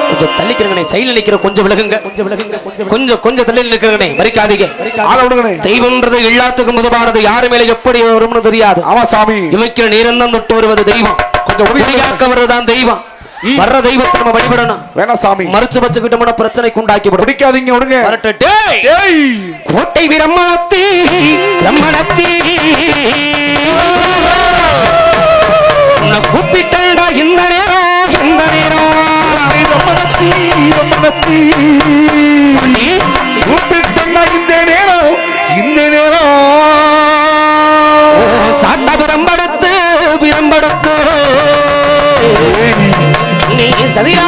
கொஞ்சம் தள்ளிக்கிறங்கனே, சைடுல நிக்கிற கொஞ்சம் விலகுங்க, கொஞ்சம் தள்ளி நிக்கிறங்கனே, மறிக்காதீங்க. தெய்வம்ன்றது எல்லாத்துக்கும் பொதுவானது, யாரு மேல எப்படி வரும்னு தெரியாது. ஆமா சாமி, இமைக்கிற நேரம் தொட்டு வருவது தெய்வம், கொஞ்சம் உதவியாக்க வருவதுதான் தெய்வம். வர்ற தெய்வத்தை நம்ம வழிபடணும். வேணா சாமி, மறுச்சு வச்சுக்கிட்டோம்னா பிரச்சனைக்கு உண்டாக்கி விடும். பிடிக்காதீங்க, விடுங்க. கோட்டை பிரம்மணத்தி பிரம்மணத்தி உன்னை கூப்பிட்டா இந்த நேரம், இந்த நேரம் கூப்பிட்டா இந்த நேரம், இந்த நேரம் சாட்டா பிரம்படுத்து பிரம்படுத்து நீ சதிரா